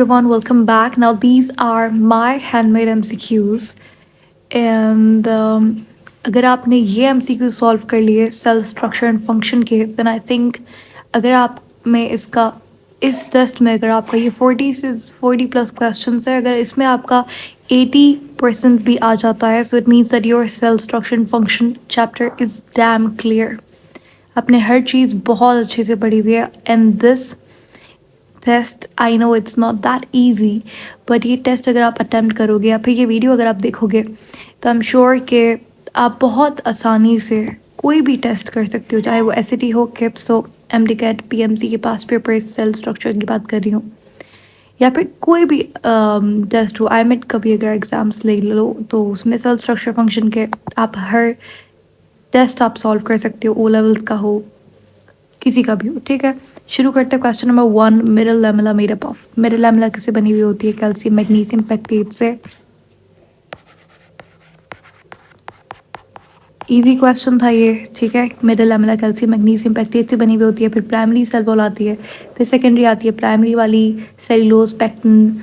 everyone, welcome back. Now, these are my handmade MCQs. And अगर आपने ये MCQ solve कर लिए सेल स्ट्रक्चर एंड फंक्शन के, देन आई थिंक अगर आप में इसका इस टेस्ट में अगर आपका ये 40 से 40 प्लस क्वेश्चन है, अगर इसमें आपका 80% भी आ जाता है, so it means that your cell structure and function chapter is damn clear. आपने हर चीज़ बहुत अच्छे से पढ़ी हुई है. And this test, I know it's not that easy, but ये टेस्ट अगर आप अटैम्प्ट करोगे या फिर ये वीडियो अगर आप देखोगे तो आई एम श्योर कि आप बहुत आसानी से कोई भी टेस्ट कर सकते हो, चाहे वो एस हो, किप्स हो, MD-CAT, PMC के पास पेपर, सेल स्ट्रक्चर की बात कर रही हूँ, या फिर कोई भी टेस्ट हो. IMET का भी अगर एग्ज़ाम्स ले लो तो उसमें सेल स्ट्रक्चर फंक्शन के आप हर टेस्ट आप सॉल्व कर सकते हो, ओ लेवल्स का हो, किसी का भी हो. ठीक है, शुरू करते हैं. Question number 1, middle lamella made up of. Middle lamella किससे बनी हुई होती है? कैल्शियम मैग्नीशियम पेक्टेट से. इजी क्वेश्चन था ये. ठीक है, middle lamella calcium magnesium pectate से बनी हुई होती है. फिर प्राइमरी सेल वॉल आती है, फिर सेकेंडरी आती है. प्राइमरी वाली सेलुलोज पेक्टिन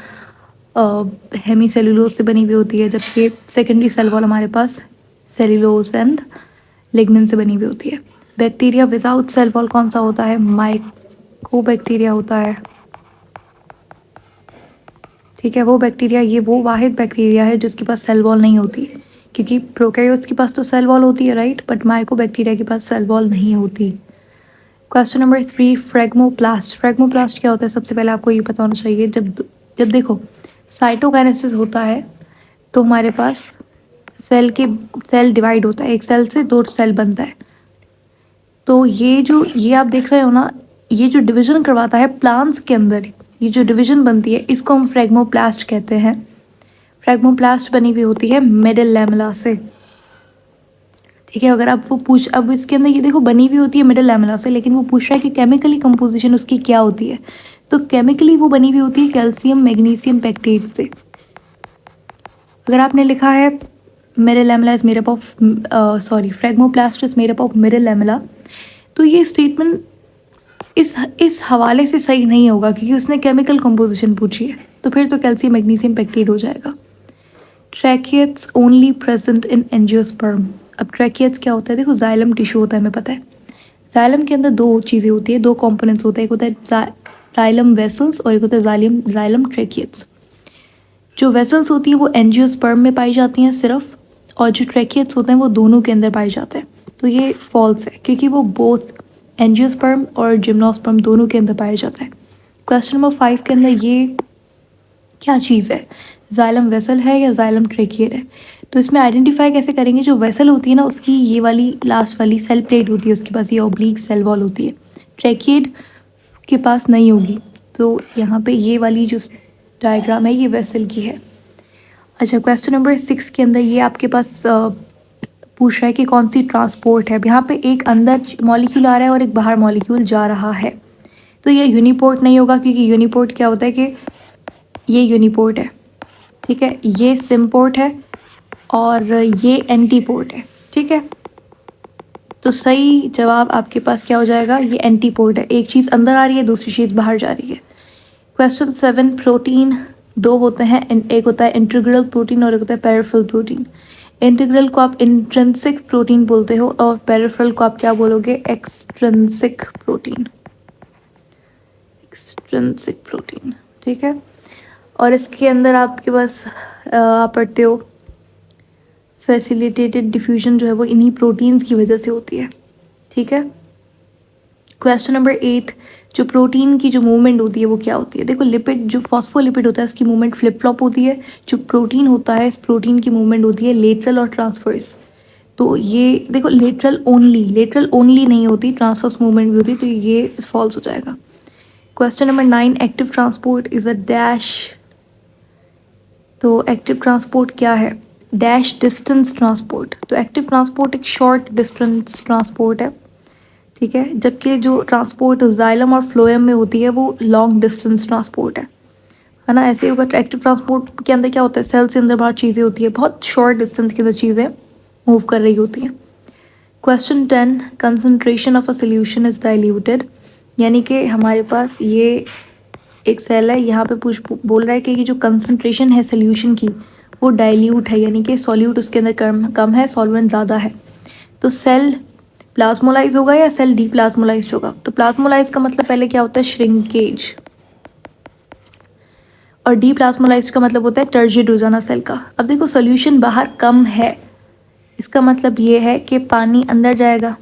हेमी सेलुलोज से बनी हुई होती है, जबकि सेकेंडरी सेल वॉल हमारे पास सेलुलोज एंड लिग्निन से बनी हुई होती है. बैक्टीरिया विदाउट सेल वॉल कौन सा होता है? माइकोबैक्टीरिया होता है. ठीक है, वो बैक्टीरिया, ये वो वाहिद बैक्टीरिया है जिसके पास सेल वॉल नहीं होती, क्योंकि प्रोकैरियोट्स के पास तो सेल वॉल होती है, राइट, बट माइकोबैक्टीरिया के पास सेल वॉल नहीं होती. Question number 3, फ्रेगमोप्लास्ट. फ्रेगमोप्लास्ट क्या होता है? सबसे पहले आपको ये पता होना चाहिए. जब देखो साइटोकाइनेसिस होता है तो हमारे पास सेल डिवाइड होता है, एक सेल से दो सेल बनता है. तो ये आप देख रहे हो ना, ये जो डिवीजन करवाता है प्लांट्स के अंदर, ये जो डिवीजन बनती है इसको हम फ्रेगमोप्लास्ट कहते हैं. फ्रेगमोप्लास्ट बनी हुई होती है मिडल लैमेला से. ठीक है, अगर आप अब इसके अंदर ये देखो बनी हुई होती है मिडल लैमेला से, लेकिन वो पूछ रहा है कि केमिकली कंपोजिशन उसकी क्या होती है. तो केमिकली वो बनी हुई होती है कैल्शियम मैग्नीशियम पेक्टेट से. अगर आपने लिखा है middle lamella is made up of phragmoplast is made up of middle lamella, तो ये स्टेटमेंट इस हवाले से सही नहीं होगा, क्योंकि उसने केमिकल कंपोजिशन पूछी है. तो फिर तो कैल्शियम मैग्नीशियम पेक्टेट हो जाएगा. ट्रैकियट्स ओनली प्रेजेंट इन एंजियोस्पर्म. अब ट्रैकियट्स क्या होता है? देखो जाइलम टिश्यू होता है, हमें पता है. जाइलम के अंदर दो चीज़ें होती है, दो कंपोनेंट्स होते हैं. एक होता है जाइलम वेसल्स और एक होता है जाइलम ट्रैकियट्स. जो वेसल्स होती है वो एंजियोस्पर्म में पाई जाती हैं सिर्फ, और जो ट्रैकियट्स होते हैं वो दोनों के अंदर पाए जाते हैं. तो ये फॉल्स है, क्योंकि वो बोथ एंजियोस्पर्म और जिम्नोस्पर्म दोनों के अंदर पाया जाता है. क्वेश्चन नंबर 5 के अंदर ये क्या चीज़ है? जाइलम वेसल है या जाइलम ट्रैकियड है? तो इसमें आइडेंटिफाई कैसे करेंगे? जो वेसल होती है ना, उसकी ये वाली लास्ट वाली सेल प्लेट होती है, उसके पास ये ऑब्लिक सेल वॉल होती है. ट्रैकियड के पास नहीं होगी. तो यहाँ पे ये वाली जो डायग्राम है ये वेसल की है. अच्छा, क्वेश्चन नंबर 6 के अंदर ये आपके पास पूछ रहा है कि कौन सी ट्रांसपोर्ट है. यहाँ पे एक अंदर मॉलिक्यूल आ रहा है और एक बाहर मॉलिक्यूल जा रहा है. तो ये यूनिपोर्ट नहीं होगा, क्योंकि यूनिपोर्ट क्या होता है कि ये यूनिपोर्ट है. ठीक है, ये सिम्पोर्ट है और ये एंटीपोर्ट है. ठीक है, तो सही जवाब आपके पास क्या हो जाएगा? ये एंटीपोर्ट है. एक चीज़ अंदर आ रही है, दूसरी चीज़ बाहर जा रही है. क्वेश्चन 7, प्रोटीन दो होते हैं, एक होता है इंटीग्रल प्रोटीन और एक होता है पेरिफेरल प्रोटीन. इंटीग्रल को आप इंट्रिंसिक प्रोटीन बोलते हो और पेरिफेरल को आप क्या बोलोगे? Extrinsic protein. Extrinsic protein. ठीक है, और इसके अंदर आपके पास आप पढ़ते हो फैसिलिटेटेड डिफ्यूजन जो है वो इन्हीं प्रोटीन्स की वजह से होती है. ठीक है, क्वेश्चन नंबर 8, जो प्रोटीन की जो मूवमेंट होती है वो क्या होती है? देखो लिपिड, जो फॉस्फोलिपिड होता है उसकी मूवमेंट फ्लिप फ्लॉप होती है. जो प्रोटीन होता है, इस प्रोटीन की मूवमेंट होती है लेटरल और ट्रांसवर्स. तो ये देखो लेटरल ओनली नहीं होती, ट्रांसवर्स मूवमेंट भी होती है, तो ये फॉल्स हो जाएगा. Question number 9, active transport is a dash. तो एक्टिव ट्रांसपोर्ट क्या है? Dash distance transport. तो एक्टिव ट्रांसपोर्ट एक शॉर्ट डिस्टेंस ट्रांसपोर्ट है. ठीक है, जबकि जो ट्रांसपोर्ट जाइलम और फ्लोएम में होती है वो लॉन्ग डिस्टेंस ट्रांसपोर्ट है ना. ऐसे ही होगा. एक्टिव ट्रांसपोर्ट के अंदर क्या होता है? सेल से अंदर बहुत चीज़ें होती है, बहुत शॉर्ट डिस्टेंस के अंदर चीज़ें मूव कर रही होती हैं. Question 10, concentration of a solution is diluted. यानी कि हमारे पास ये एक सेल है, यहाँ पे पूछ बोल रहा है कि ये जो कंसंट्रेशन है सोल्यूशन की वो डाइल्यूट है, यानी कि सॉल्यूट उसके अंदर कम है, सॉल्वेंट ज़्यादा है। तो सेल प्लाज्मोलाइज होगा या सेल डीप्लाज्मोलाइज होगा? तो प्लाज्मोलाइज का मतलब पहले क्या होता है? श्रिंकेज। और डीप्लाज्मोलाइज का मतलब होता है टर्जिड हो जाना सेल का। अब देखो सोल्यूशन बाहर कम है, इसका मतलब ये है कि पानी अंदर जाएगा।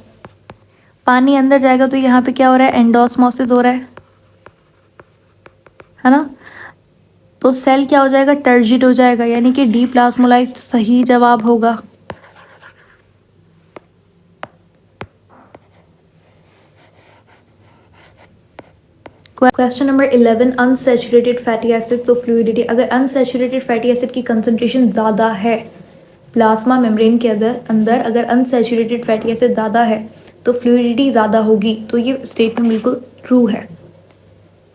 पानी अंदर जाएगा तो यहाँ पे क्या हो रहा है? एंडोस्मोसिस हो रहा है ना? तो सेल क्या हो जाएगा? टर्जिड हो जाएगा, यानी कि डीप्लाज्मोलाइज्ड सही जवाब होगा। Question number 11, unsaturated fatty acids of fluidity. अगर अनसैचुरेटेड फैटी एसिड की कंसंट्रेशन ज़्यादा है प्लाज्मा मेम्ब्रेन के अंदर अगर अनसैचुरेटेड फैटी एसिड ज़्यादा है तो फ्लूइडिटी ज़्यादा होगी। तो ये स्टेटमेंट बिल्कुल ट्रू है,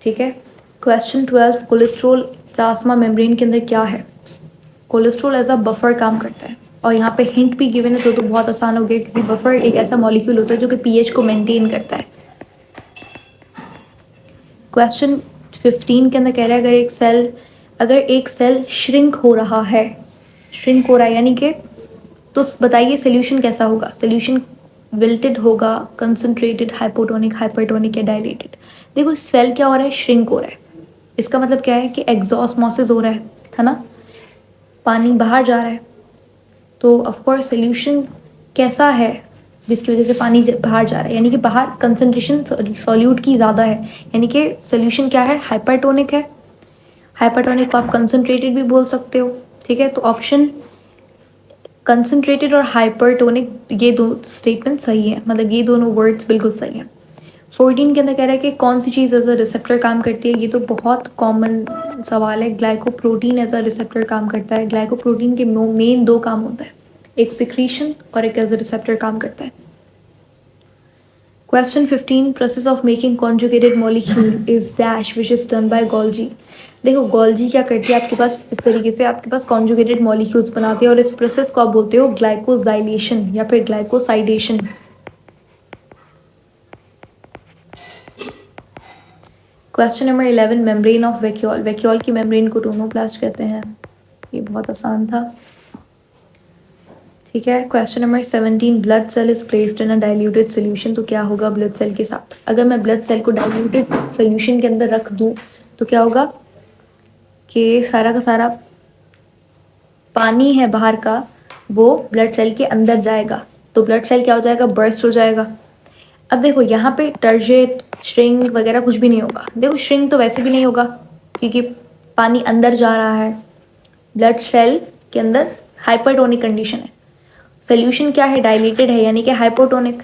ठीक है। क्वेश्चन 12, कोलेस्ट्रॉल प्लाज्मा मेम्ब्रेन के अंदर क्या है? कोलेस्ट्रॉल एज अ बफर काम करता है, और यहाँ पे हिंट भी गिवन है तो बहुत आसान हो गया, क्योंकि बफर एक ऐसा मॉलिक्यूल होता है जो कि पीएच को मेंटेन करता है। क्वेश्चन 15 के अंदर कह रहा है अगर एक सेल श्रिंक हो रहा है, यानी कि, तो बताइए सोल्यूशन कैसा होगा? सोल्यूशन विल्टेड होगा, कंसंट्रेटेड, हाइपोटोनिक, हाइपरटोनिक या डायलेटेड? देखो सेल क्या हो रहा है? श्रिंक हो रहा है। इसका मतलब क्या है कि एग्जॉस्मोसिस हो रहा है ना? पानी बाहर जा रहा है। तो ऑफकोर्स सोल्यूशन कैसा है जिसकी वजह से पानी बाहर जा रहा है? यानी कि बाहर कंसंट्रेशन सॉल्यूट की ज़्यादा है, यानी कि सोल्यूशन क्या है? हाइपरटोनिक है। हाइपरटोनिक को आप कंसंट्रेटेड भी बोल सकते हो, ठीक है। तो ऑप्शन कंसंट्रेटेड और हाइपरटोनिक, ये दो स्टेटमेंट सही है, मतलब ये दोनों वर्ड्स बिल्कुल सही हैं। 14 के अंदर कह रहा है कि कौन सी चीज़ एज अ रिसेप्टर काम करती है? ये तो बहुत कॉमन सवाल है। ग्लाइकोप्रोटीन एज अ रिसेप्टर काम करता है। ग्लाइकोप्रोटीन के मेन दो काम होता है, एक सिक्रीशन और एक एज अ रिसेप्टर काम करता है। Question 15, process of making conjugated molecule is dash which is done by Golgi. देखो गोल्जी क्या करती है, आपके पास इस तरीके से आपके पास कॉन्जुगेटेड मॉलिक्यूल्स बनाती है, और इस प्रोसेस को आप बोलते हो ग्लाइकोजाइलेशन या फिर glycosidation. Question number 11, membrane of vacuole. Vacuole की मेम्ब्रेन को टोनोप्लास्ट कहते हैं। ये बहुत आसान था, ठीक है। Question number 17, blood cell is placed in a diluted solution. तो क्या होगा ब्लड सेल के साथ? अगर मैं ब्लड सेल को डाइल्यूटेड सोल्यूशन के अंदर रख दूं तो क्या होगा कि सारा का सारा पानी है बाहर का, वो ब्लड सेल के अंदर जाएगा, तो ब्लड सेल क्या हो जाएगा? बर्स्ट हो जाएगा। अब देखो यहाँ पे टर्जेट, श्रिंक वगैरह कुछ भी नहीं होगा। देखो श्रिंक तो वैसे भी नहीं होगा क्योंकि पानी अंदर जा रहा है, ब्लड सेल के अंदर हाइपरटोनिक कंडीशन है। सोल्यूशन क्या है? डायलेटेड है, यानी कि हाइपोटोनिक।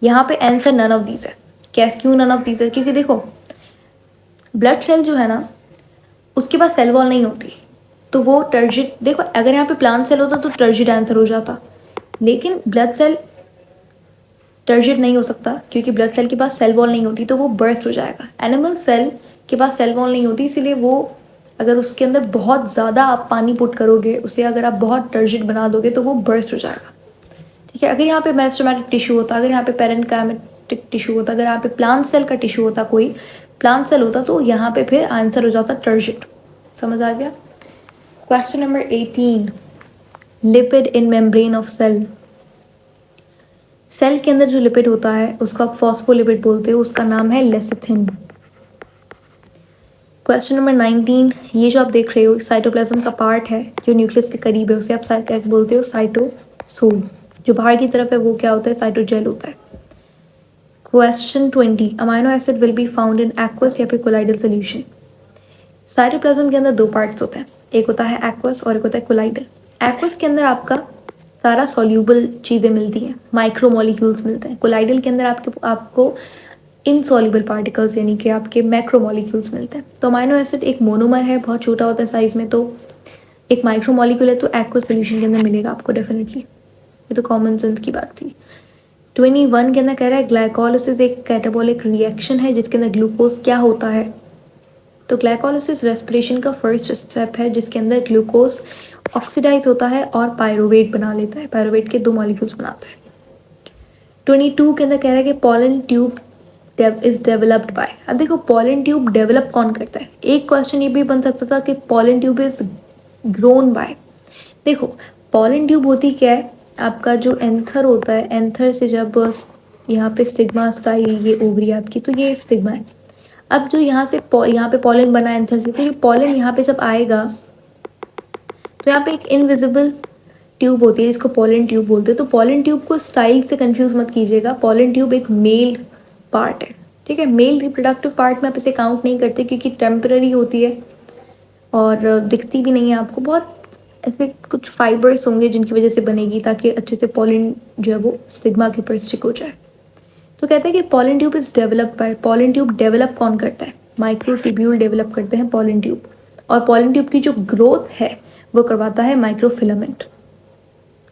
यहाँ पे आंसर नन ऑफ दीज है। कैसे, क्यों नन ऑफ दीज है? क्योंकि देखो ब्लड सेल जो है ना, उसके पास सेल वॉल नहीं होती, तो वो टर्जिड, देखो अगर यहाँ पे प्लांट सेल होता तो टर्जिड आंसर हो जाता, लेकिन ब्लड सेल टर्जिड नहीं हो सकता क्योंकि ब्लड सेल के पास सेल वॉल नहीं होती, तो वो बर्स्ट हो जाएगा। एनिमल सेल के पास सेल वॉल नहीं होती, इसीलिए वो अगर उसके अंदर बहुत ज़्यादा आप पानी पुट करोगे, उसे अगर आप बहुत टर्जिड बना दोगे तो वो बर्स्ट हो जाएगा, ठीक है। अगर यहाँ पे मेरिस्टेमेटिक टिश्यू होता, अगर यहाँ पे पेरेन्काइमेटिक टिश्यू होता, अगर यहाँ पे प्लांट सेल का टिश्यू होता, कोई प्लांट सेल होता, तो यहाँ पे फिर आंसर हो जाता टर्जिड। समझ आ गया? Question number 18, lipid in membrane of cell. Cell के अंदर जो लिपिड होता है उसको आप फॉस्फोलिपिड बोलते हो, उसका नाम है लेसिथिन। क्वेश्चन नंबर 19, ये जो आप देख रहे हो साइटोप्लाज्म का पार्ट है जो न्यूक्लियस के करीब है, उसे आप क्या बोलते हो? साइटोसोल। जो बाहर की तरफ है वो क्या होता है? साइटोजेल होता है। Question 20, amino acid will be found in aqueous या फिर कोलाइडल सोल्यूशन। साइटोप्लाज्म के अंदर दो पार्ट्स होते हैं, एक होता है एक्वस और एक होता है कोलाइडल। एक्वस के अंदर आपका सारा सॉल्यूबल चीज़ें मिलती हैं, माइक्रो मॉलिक्यूल्स मिलते हैं। कोलाइडल के अंदर आपको इनसॉल्युबल पार्टिकल्स यानी कि आपके मैक्रो मॉलिक्यूल्स मिलते हैं। तो अमाइनो एसिड एक मोनोमर है, बहुत छोटा होता है साइज में, तो एक माइक्रो मॉलिक्यूल है, तो एक्वस सोल्यूशन के अंदर मिलेगा आपको डेफिनेटली। ये तो कॉमन सेंस की बात थी। 21 के अंदर कह रहा है ग्लाइकोलिसिस एक कैटाबॉलिक रिएक्शन है जिसके अंदर ग्लूकोज क्या होता है? तो ग्लाइकोलिसिस रेस्पिरेशन का फर्स्ट स्टेप है जिसके अंदर ग्लूकोज ऑक्सीडाइज होता है और पायरोवेट बना लेता है, पायरोवेट के दो मॉलिक्यूल्स बनाता है। 22 के अंदर कह रहा है कि pollen tube is developed by. अब देखो पॉलन ट्यूब डेवलप कौन करता है, एक क्वेश्चन ये भी बन सकता था कि pollen tube is grown by. देखो पॉलन ट्यूब होती क्या है, आपका जो एंथर होता है, एंथर से जब यहाँ पे स्टिग्मा स्टाइल ये ओवरी आपकी, तो ये स्टिग्मा है। अब जो यहाँ से यहाँ पे पॉलन बना एंथर से, तो ये पॉलन यहाँ पे जब आएगा तो यहाँ पे एक इनविजिबल ट्यूब होती है जिसको पॉलन ट्यूब बोलते हैं। तो पॉलन ट्यूब को स्टाइल से कंफ्यूज मत कीजिएगा, पॉलन ट्यूब एक मेल पार्ट है, ठीक है। मेल रिप्रोडक्टिव पार्ट में आप इसे काउंट नहीं करते क्योंकि टेम्पररी होती है और दिखती भी नहीं है आपको। बहुत ऐसे कुछ फाइबर्स होंगे जिनकी वजह से बनेगी ताकि अच्छे से पॉलन जो है वो स्टिग्मा के ऊपर स्टिक हो जाए। तो कहते हैं कि pollen tube is developed by. Pollen tube develop कौन करता है, माइक्रोट्यूब्यूल डेवलप करते हैं पॉलन ट्यूब। और पॉलन ट्यूब की जो ग्रोथ है वो करवाता है माइक्रोफिलामेंट।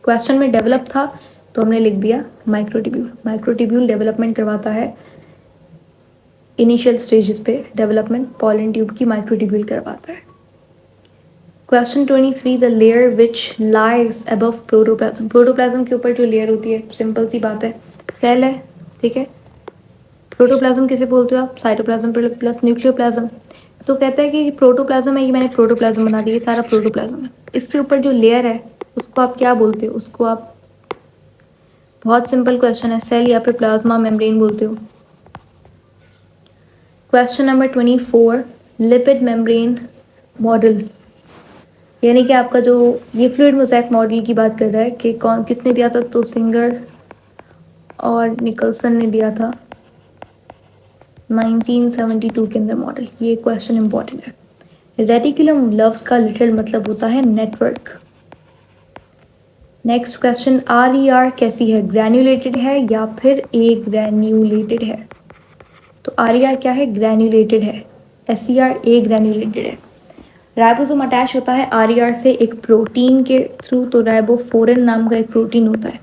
क्वेश्चन में डेवलप था तो हमने लिख दिया माइक्रोट्यूब्यूल। माइक्रोट्यूब्यूल डेवलपमेंट करवाता है इनिशियल स्टेजेस पे डेवलपमेंट, पॉलन ट्यूब की माइक्रोट्यूब्यूल करवाता है। Question 23, the layer which lies above protoplasm. Protoplasm के ऊपर जो लेयर होती है, सिंपल सी बात है, सेल है, ठीक है। प्रोटोप्लाज्म किसे बोलते हो आप, साइटोप्लाज्म प्लस न्यूक्लियोप्लाज्म। तो कहता है कि प्रोटोप्लाज्म है, ये मैंने प्रोटोप्लाज्म बना दिया, सारा प्रोटोप्लाज्म है। इसके ऊपर जो लेयर है उसको आप क्या बोलते हो, उसको आप, बहुत सिंपल क्वेश्चन है, सेल या फिर प्लाज्मा मेम्ब्रेन बोलते हो। Question number 24, lipid membrane model, यानी कि आपका जो ये फ्लूइड मोज़ेक मॉडल की बात कर रहा है कि कौन किसने दिया था, तो सिंगर और निकलसन ने दिया था 1972 के अंदर मॉडल। ये क्वेश्चन इंपॉर्टेंट है। रेटिकुलम लव्स का लिटरल मतलब होता है नेटवर्क। नेक्स्ट क्वेश्चन, RER कैसी है, ग्रैन्युलेटेड है या फिर ए ग्रैन्युलेटेड है। तो RER क्या है, ग्रैन्युलेटेड है। SER ए ग्रैन्युलेटेड है। राइबोसोम अटैच होता है RER से एक प्रोटीन के थ्रू, तो राइबोफोरन नाम का एक प्रोटीन होता है,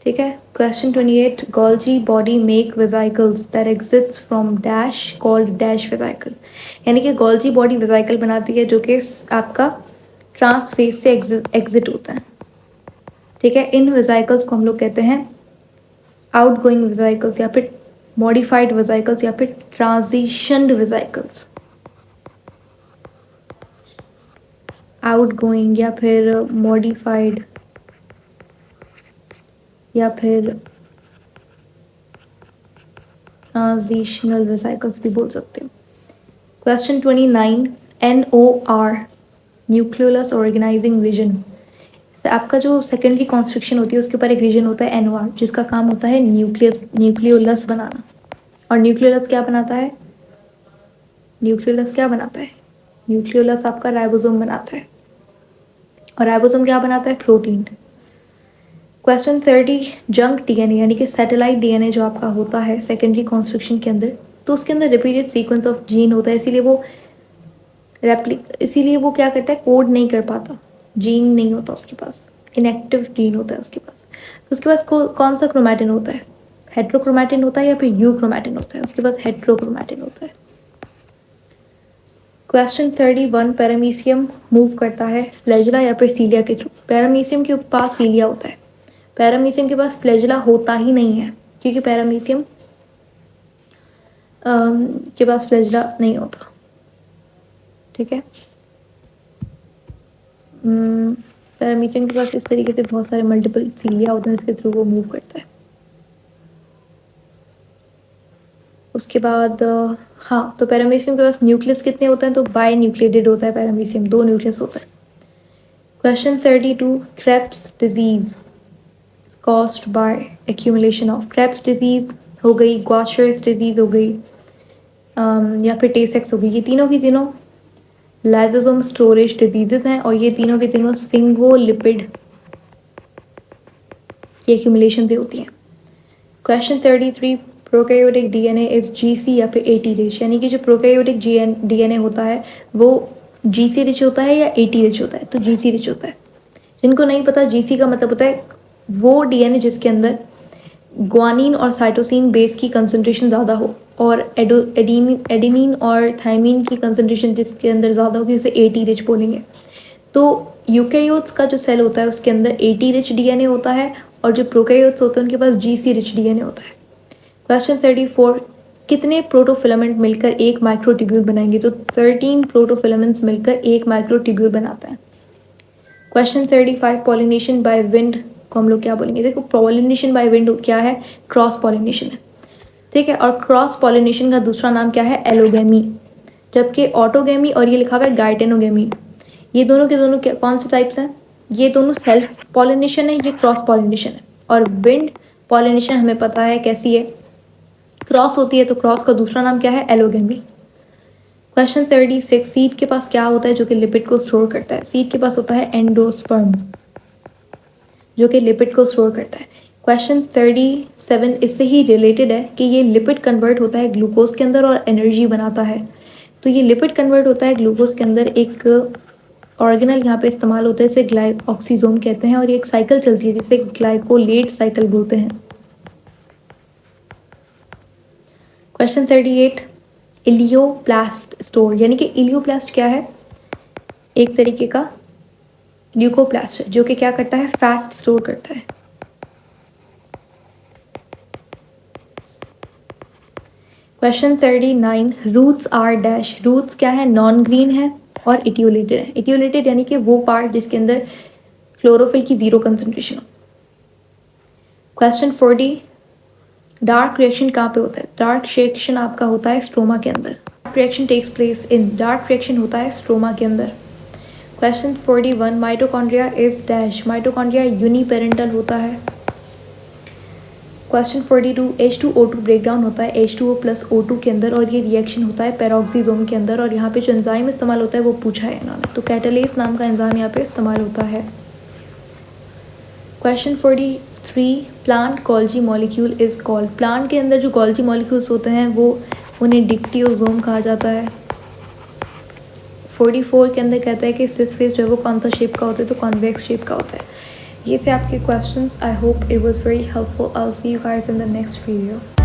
ठीक है। Question 28, Golgi body make vesicles that exits from dash called dash vesicle, यानी कि गोल्जी बॉडी वेसिकल बनाती है जो कि आपका ट्रांसफेस से एग्जिट होता है, ठीक है। इन वेसिकल्स को हम लोग कहते हैं आउटगोइंग वेसिकल्स या फिर मॉडिफाइड वेसिकल्स या फिर ट्रांजिशनड वेसिकल्स। आउटगोइंग या फिर मॉडिफाइड या फिर ट्रांजिशनल वेसिकल्स भी बोल सकते हो। Question 29, NOR nucleolus organising region. आपका जो सेकेंडरी कॉन्स्ट्रक्शन होती है उसके ऊपर एक रीजन होता है NOR जिसका काम होता है न्यूक्लियोलस बनाना। और न्यूक्लियोलस क्या बनाता है, न्यूक्लियोलस क्या बनाता है, न्यूक्लियोलस आपका राइबोसोम बनाता है। और राइबोसोम क्या बनाता है, प्रोटीन। क्वेश्चन 30, जंक DNA यानी कि सैटेलाइट DNA जो आपका होता है सेकेंडरी कॉन्स्ट्रक्शन के अंदर, तो उसके अंदर रिपीटेड सीक्वेंस ऑफ जीन होता है, इसीलिए वो क्या करता है, कोड नहीं कर पाता, जीन नहीं होता उसके पास, इनएक्टिव जीन होता है उसके पास। तो उसके पास कौन सा क्रोमैटिन होता है, हेट्रोक्रोमैटिन होता है या फिर यूक्रोमैटिन होता है, उसके पास हेट्रोक्रोमैटिन होता है। क्वेश्चन 31, पैरामीशियम मूव करता है फ्लैजुला या फिर सीलिया के थ्रू। पैरामीशियम के पास सीलिया होता है, पैरामीशियम के पास फ्लैजुला होता ही नहीं है क्योंकि पैरामीशियम के पास फ्लैजुला नहीं होता, ठीक है। पैरामीशियम के पास इस तरीके से बहुत सारे मल्टीपल सीलिया होते हैं जिसके थ्रू वो मूव करता है। उसके बाद हाँ, तो पैरामीशियम के पास न्यूक्लियस कितने होते हैं, तो बाय न्यूक्लिएटेड होता है पैरामीशियम, 2 न्यूक्लियस होता है। Question 32, Krebs disease caused by accumulation of. Krebs disease हो गई, ग्वाशर्स डिजीज हो गई, या फिर टे सेक्स हो गई, ये तीनों की तीनों लाइसोसोम स्टोरेज डिजीजेस हैं और ये तीनों की तीनों स्फिंगोलिपिड की एक्यूमुलेशन से होती हैं। Question 33, prokaryotic DNA is GC या फिर AT रिच, यानी कि जो प्रोकैरियोटिक DNA होता है वो GC रिच होता है या AT रिच होता है, तो GC रिच होता है। जिनको नहीं पता, GC का मतलब होता है वो DNA जिसके अंदर ग्वानिन और साइटोसिन बेस की कंसंट्रेशन ज़्यादा हो और एडेनिन और थायमिन की कंसंट्रेशन जिसके अंदर ज़्यादा होगी उसे AT रिच बोलेंगे। तो यूकैरियोट्स का जो सेल होता है उसके अंदर AT रिच DNA होता है और जो प्रोकैरियोट्स होते हैं उनके पास GC रिच DNA होता है। क्वेश्चन 34, कितने प्रोटोफिलामेंट मिलकर एक माइक्रोट्यूब्यूल बनाएंगे? तो 13 प्रोटोफिलामेंट्स मिलकर एक माइक्रोट्यूब्यूल बनाता है। क्वेश्चन 35, पॉलिनेशन बाय विंड को हम लोग क्या बोलेंगे? देखो पॉलिनेशन बाय विंड क्या है? क्रॉस पॉलिनेशन है, ठीक है। और क्रॉस पॉलिनेशन का दूसरा नाम क्या है? एलोगेमी। जबकि ऑटोगेमी और ये लिखा हुआ है गाइटेनोगेमी, ये दोनों के दोनों कौन से टाइप्स हैं? ये दोनों सेल्फ पॉलिनेशन है, ये क्रॉस पॉलिनेशन है। और विंड पॉलिनेशन हमें पता है कैसी है, क्रॉस होती है, तो क्रॉस का दूसरा नाम क्या है? एलोगेमी। क्वेश्चन 36, सीड के पास क्या होता है जो कि लिपिड को स्टोर करता है? सीड के पास होता है एंडोस्पर्म, जो कि लिपिड को स्टोर करता है। क्वेश्चन 37 इससे ही रिलेटेड है कि ये लिपिड कन्वर्ट होता है ग्लूकोज के अंदर और एनर्जी बनाता है। तो ये लिपिड कन्वर्ट होता है ग्लूकोज के अंदर, एक ऑर्गेनल यहाँ पे इस्तेमाल होता है, इसे ग्लाइऑक्सीजोम कहते हैं, और ये एक साइकिल चलती है जिसे ग्लाइकोलेट साइकिल बोलते हैं। क्वेश्चन 38, इलियोप्लास्ट स्टोर, यानी कि इलियोप्लास्ट क्या है? एक तरीके का ल्यूकोप्लास्ट जो कि क्या करता है? फैट स्टोर करता है। Question 39, roots are dash, roots क्या है? नॉन ग्रीन है और इटियोलेटेड है। इटियोलेटेड यानी कि वो पार्ट जिसके अंदर क्लोरोफिल की जीरो कंसंट्रेशन हो। क्वेश्चन 40, डार्क रिएक्शन कहाँ पे होता है? डार्क रिएक्शन आपका होता है स्ट्रोमा के अंदर। Dark reaction takes place in, dark reaction होता है स्ट्रोमा के अंदर। Question 41, mitochondria is dash, mitochondria uniparental होता है। क्वेश्चन 42, H2O2 ब्रेकडाउन होता है H2O प्लस O2 के अंदर, और ये रिएक्शन होता है पेरोक्सीसोम के अंदर, और यहाँ पे जो एंजाइम इस्तेमाल होता है वो पूछा है इन्होंने, तो कैटालेस नाम का एंजाइम यहाँ पे इस्तेमाल होता है। Question 43, plant Golgi molecule is called, plant के अंदर जो गोल्जी मॉलिक्यूल्स होते हैं वो उन्हें डिक्टियोसोम कहा जाता है। 44 के अंदर कहता है कि सिस फेस जो है वो कौन सा शेप का होता है? तो कॉन्वेक्स शेप का होता है। ये थे आपके questions. I hope it was very helpful. I will see you guys in the next video.